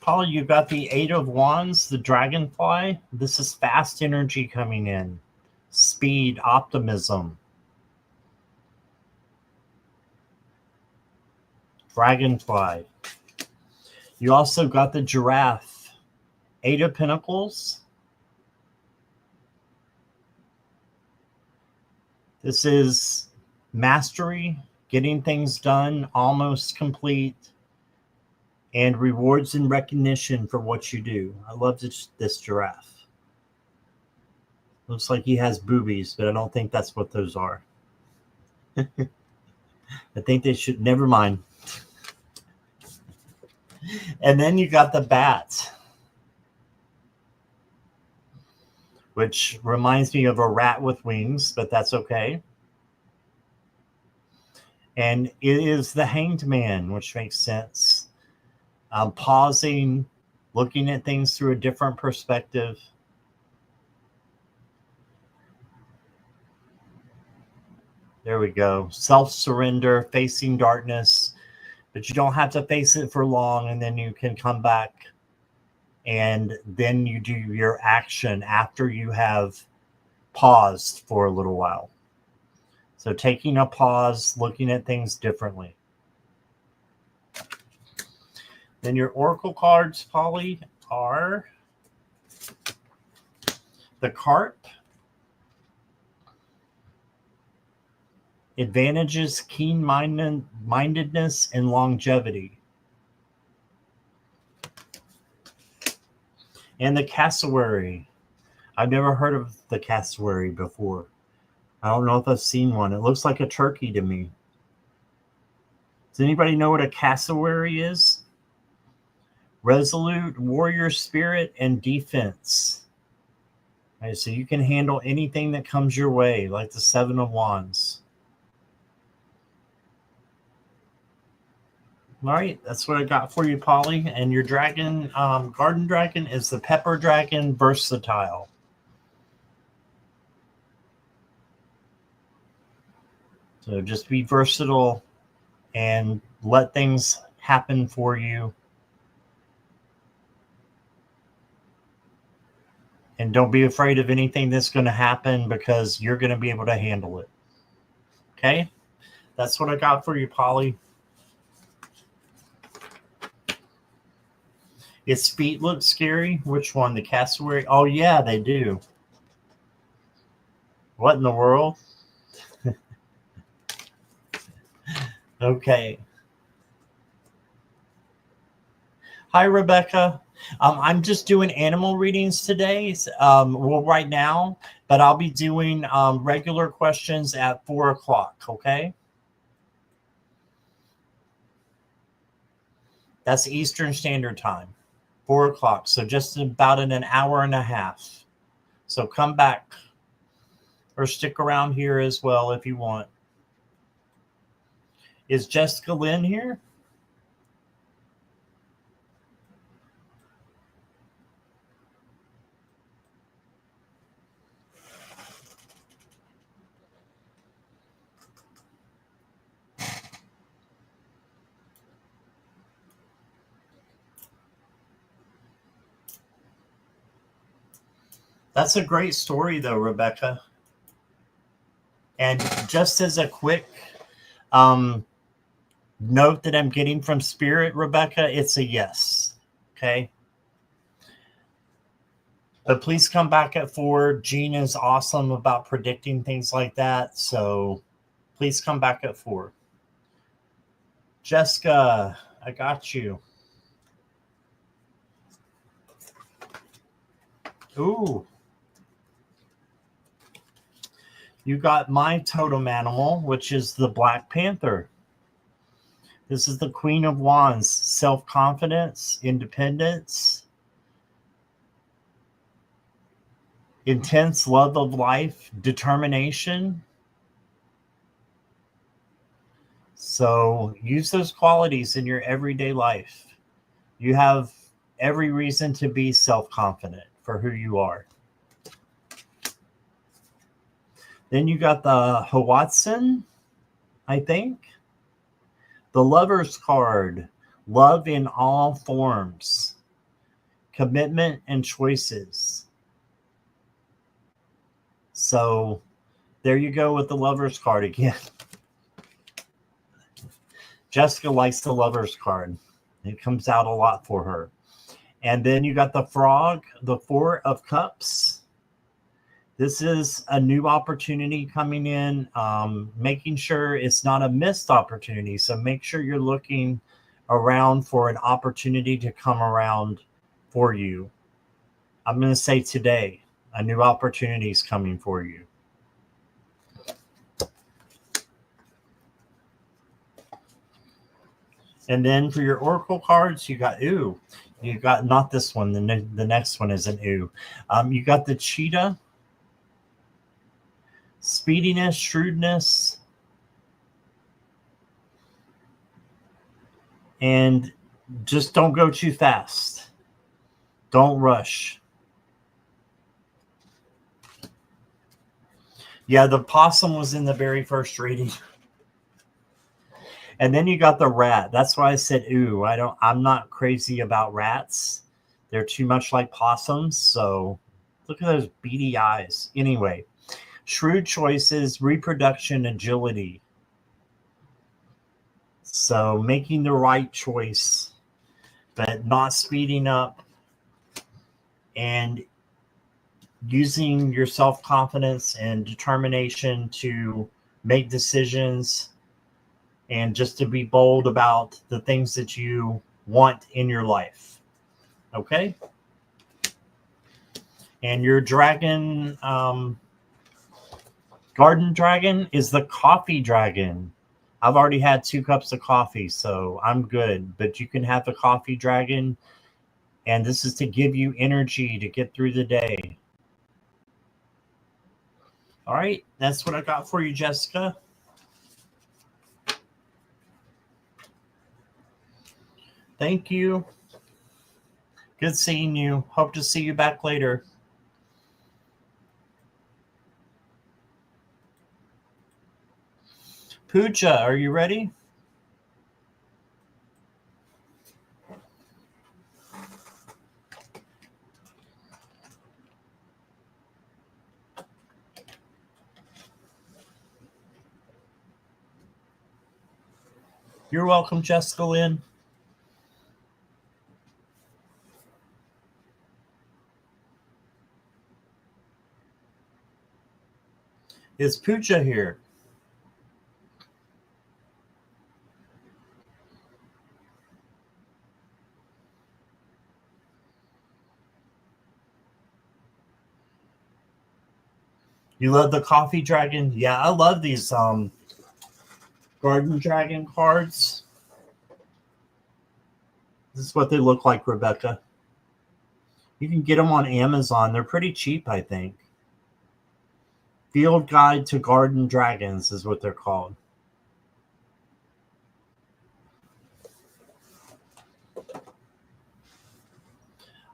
Polly, you've got the Eight of Wands, the Dragonfly. This is fast energy coming in. Speed, optimism. Dragonfly. You also got the Giraffe. Eight of Pentacles. This is mastery, getting things done, almost complete, and rewards and recognition for what you do. I love this giraffe. Looks like he has boobies, but I don't think that's what those are. I think they should, never mind. And then you got the bat, which reminds me of a rat with wings, but that's okay. And it is the Hanged Man, which makes sense. Pausing, looking at things through a different perspective. There we go. Self-surrender, facing darkness, but you don't have to face it for long, and then you can come back, and then you do your action after you have paused for a little while. So taking a pause, looking at things differently. Then your oracle cards, Polly, are the Carp, advantages, keen-mindedness, and longevity. And the Cassowary. I've never heard of the Cassowary before. I don't know if I've seen one. It looks like a turkey to me. Does anybody know what a cassowary is? resolute, warrior spirit, and defense. All right, so you can handle anything that comes your way, like the Seven of Wands. All right, that's what I got for you, Polly. And your dragon, garden dragon, is the pepper dragon, versatile. So just be versatile and let things happen for you. And don't be afraid of anything that's going to happen, because you're going to be able to handle it. Okay? That's what I got for you, Polly. Its feet look scary. Which one? The cassowary? Oh, yeah, they do. What in the world? Okay. Hi, Rebecca. I'm just doing animal readings today. Right now, but I'll be doing regular questions at 4 o'clock. Okay. That's Eastern Standard Time, 4 o'clock. So just about in an hour and a half. So come back or stick around here as well if you want. Is Jessica Lynn here? That's a great story, though, Rebecca. And just as a quick note that I'm getting from Spirit, Rebecca, it's a yes. Okay. But please come back at 4. Jean is awesome about predicting things like that. So please come back at 4. Jessica, I got you. Ooh. You got my totem animal, which is the Black Panther. This is the Queen of Wands. Self-confidence, independence, intense love of life, determination. So use those qualities in your everyday life. You have every reason to be self-confident for who you are. Then you got the Hawatson, I think. The Lover's card. Love in all forms. Commitment and choices. So there you go with the Lover's card again. Jessica likes the Lover's card. It comes out a lot for her. And then you got the Frog, the Four of Cups. This is a new opportunity coming in, making sure it's not a missed opportunity. So make sure you're looking around for an opportunity to come around for you. I'm going to say today, a new opportunity is coming for you. And then for your Oracle cards, you got not this one. The next one is an you got the Cheetah. Speediness, shrewdness, and just don't go too fast. Don't rush. Yeah, the possum was in the very first reading. And then you got the rat. That's why I said, ooh, I'm not crazy about rats. They're too much like possums. So look at those beady eyes. Anyway. Shrewd choices, reproduction, agility. So making the right choice, but not speeding up, and using your self-confidence and determination to make decisions and just to be bold about the things that you want in your life. Okay? And your dragon... Garden dragon is the coffee dragon. I've already had 2 cups of coffee, so I'm good. But you can have the coffee dragon And this is to give you energy to get through the day. All right, that's what I got for you, Jessica. Thank you. Good seeing you. Hope to see you back later. Pooja, are you ready? You're welcome, Jessica Lynn. Is Pooja here? You love the coffee dragon? Yeah, I love these garden dragon cards. This is what they look like, Rebecca. You can get them on Amazon. They're pretty cheap, I think. Field Guide to Garden Dragons is what they're called.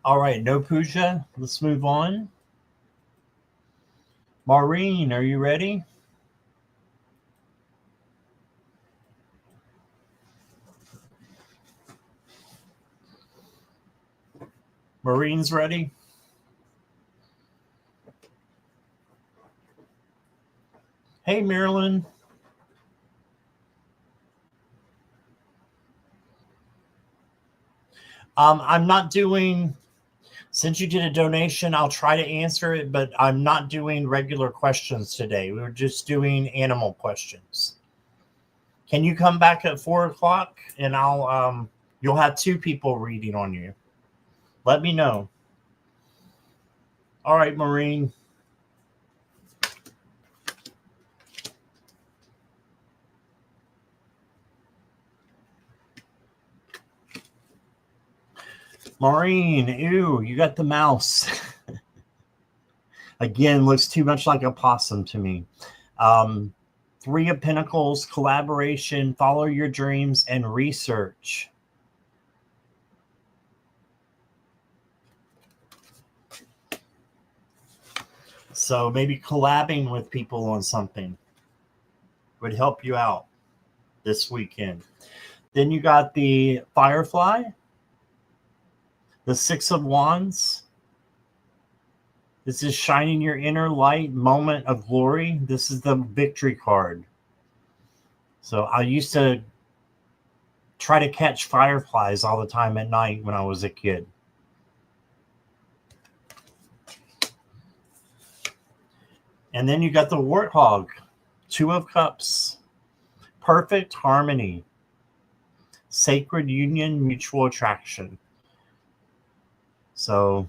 All right, no Pooja. Let's move on. Maureen, are you ready? Maureen's ready? Hey, Marilyn. I'm not doing, since you did a donation, I'll try to answer it, but I'm not doing regular questions today. We were just doing animal questions. Can you come back at 4:00 and you'll have 2 people reading on you. Let me know. All right, Maureen. Maureen, ew, you got the mouse. Again, looks too much like a possum to me. 3 of Pentacles, collaboration, follow your dreams, and research. So maybe collabing with people on something would help you out this weekend. Then you got the Firefly, the 6 of Wands. This is shining your inner light, moment of glory. This is the victory card. So I used to try to catch fireflies all the time at night when I was a kid. And then you got the Warthog, 2 of Cups, perfect harmony, sacred union, mutual attraction. So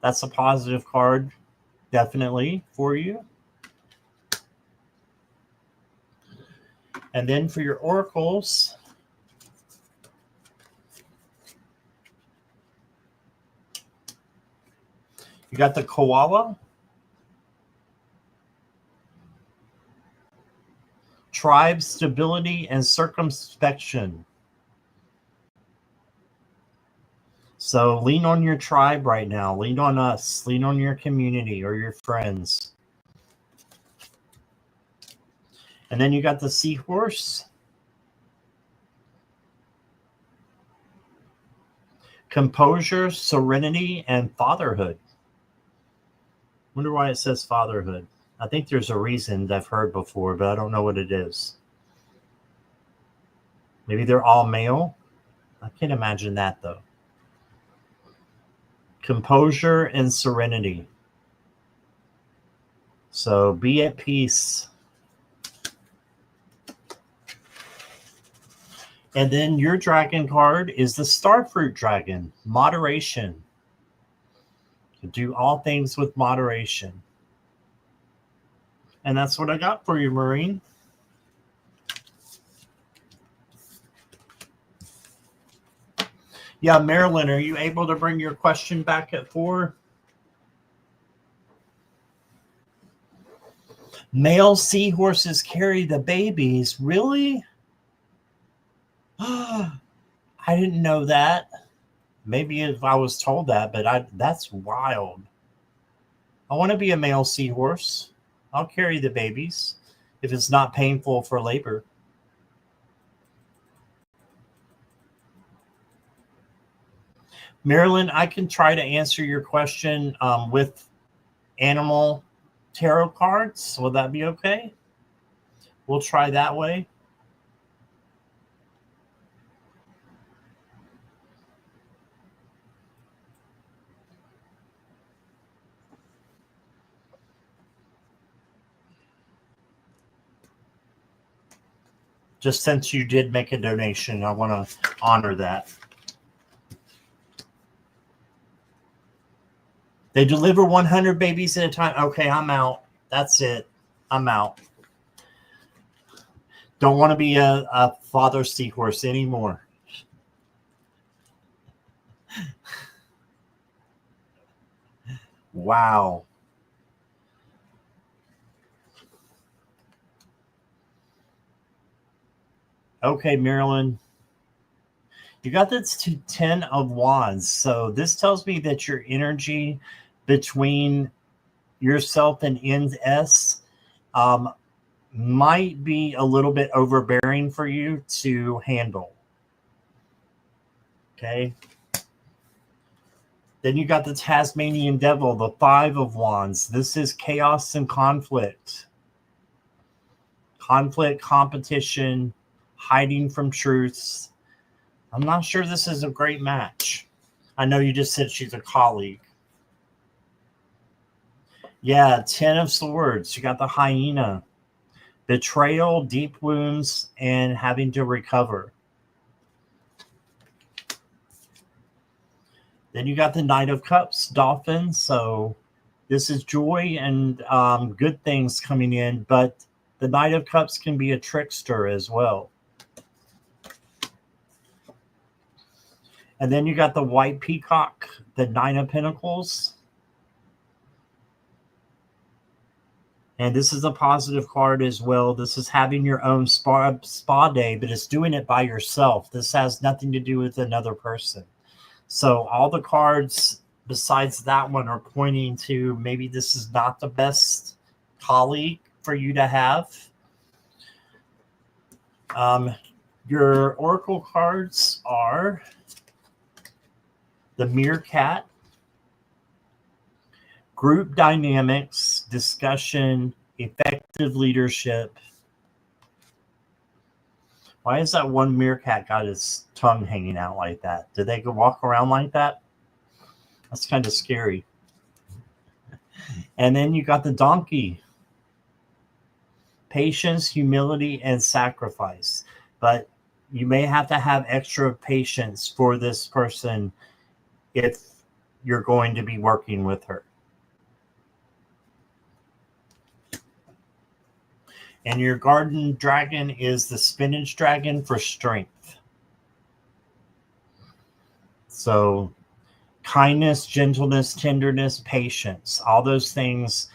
that's a positive card, definitely, for you. And then for your oracles, you got the koala, tribe, stability, and circumspection. So lean on your tribe right now. Lean on us. Lean on your community or your friends. And then you got the seahorse, composure, serenity, and fatherhood. Wonder why it says fatherhood. I think there's a reason that I've heard before, but I don't know what it is. Maybe they're all male. I can't imagine that, though. Composure and serenity. So be at peace. And then your dragon card is the Starfruit Dragon, moderation. Do all things with moderation. And that's what I got for you, Maureen. Yeah, Marilyn, are you able to bring your question back at 4? Male seahorses carry the babies. Really? I didn't know that. Maybe if I was told that, but that's wild. I want to be a male seahorse. I'll carry the babies if it's not painful for labor. Marilyn, I can try to answer your question with animal tarot cards. Will that be okay? We'll try that way. Just since you did make a donation, I want to honor that. They deliver 100 babies at a time. Okay, I'm out. That's it. I'm out. Don't want to be a father seahorse anymore. Wow. Okay, Marilyn. You got this to 10 of Wands. So this tells me that your energy between yourself and NS might be a little bit overbearing for you to handle. Okay. Then you got the Tasmanian Devil, the 5 of Wands. This is chaos and conflict. Conflict, competition, hiding from truths. I'm not sure this is a great match. I know you just said she's a colleague. Yeah, 10 of Swords. You got the hyena. Betrayal, deep wounds, and having to recover. Then you got the Knight of Cups, Dolphin. So this is joy and good things coming in, but the Knight of Cups can be a trickster as well. And then you got the White Peacock, the 9 of Pentacles. And this is a positive card as well. This is having your own spa day, but it's doing it by yourself. This has nothing to do with another person. So all the cards besides that one are pointing to maybe this is not the best colleague for you to have. Your oracle cards are the Meerkat, group dynamics, discussion, effective leadership. Why is that one meerkat got his tongue hanging out like that? Did they go walk around like that? That's kind of scary. And then you got the donkey. Patience, humility, and sacrifice. But you may have to have extra patience for this person if you're going to be working with her. And your garden dragon is the spinach dragon for strength. So kindness, gentleness, tenderness, patience, all those things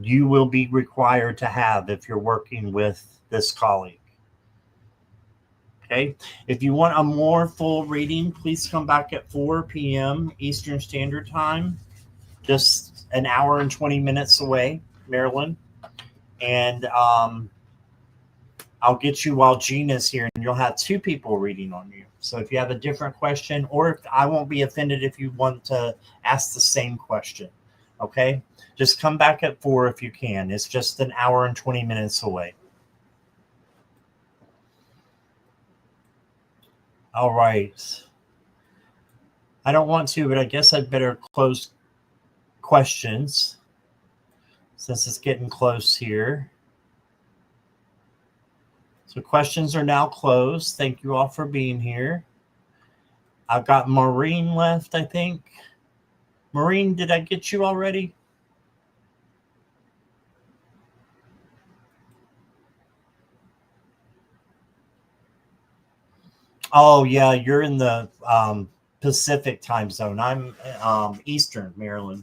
you will be required to have if you're working with this colleague. Okay. If you want a more full reading, please come back at 4 p.m. Eastern Standard Time, just an hour and 20 minutes away, Maryland. And I'll get you while Gina's here, and you'll have 2 people reading on you. So if you have a different question, or if I won't be offended if you want to ask the same question, okay? Just come back at 4 if you can. It's just an hour and 20 minutes away. All right. I don't want to, but I guess I'd better close questions since it's getting close here. So questions are now closed. Thank you all for being here. I've got Maureen left, I think. Maureen, did I get you already? Oh, yeah, you're in the Pacific time zone. I'm Eastern, Maryland.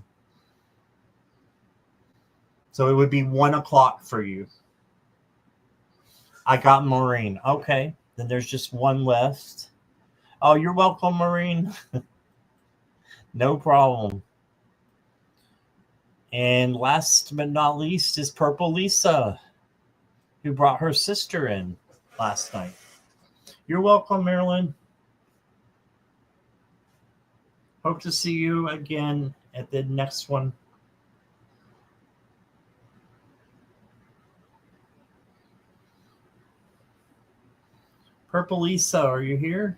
So it would be 1 o'clock for you. I got Maureen. Okay, then there's just one left. Oh, you're welcome, Maureen. No problem. And last but not least is Purple Lisa, who brought her sister in last night. You're welcome, Marilyn. Hope to see you again at the next one. Purple Lisa, are you here?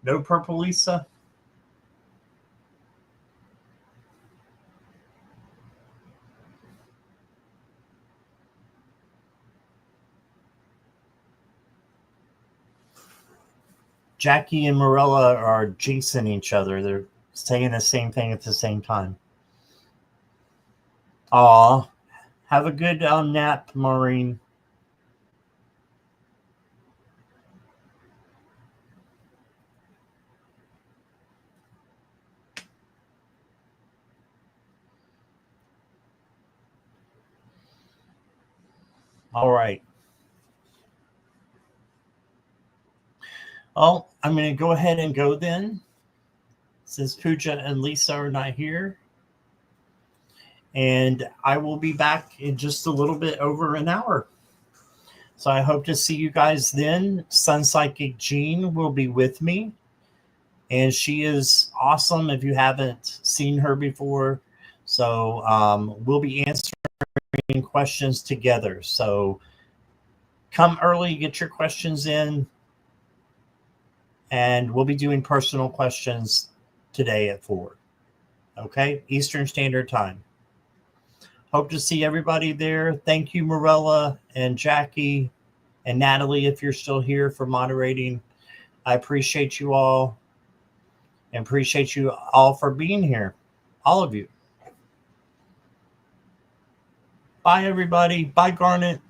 No Purple Lisa? Jackie and Morella are jinxing each other. They're saying the same thing at the same time. Aw, have a good nap, Maureen. All right. Well, I'm going to go ahead and go then, since Pooja and Lisa are not here. And I will be back in just a little bit over an hour. So I hope to see you guys then. Sun Psychic Jean will be with me. And she is awesome if you haven't seen her before. So we'll be answering questions together. So come early, get your questions in. And we'll be doing personal questions today at 4. Okay, Eastern Standard Time. Hope to see everybody there. Thank you, Morella and Jackie and Natalie, if you're still here, for moderating. I appreciate you all and appreciate you all for being here. All of you. Bye, everybody. Bye, Garnet.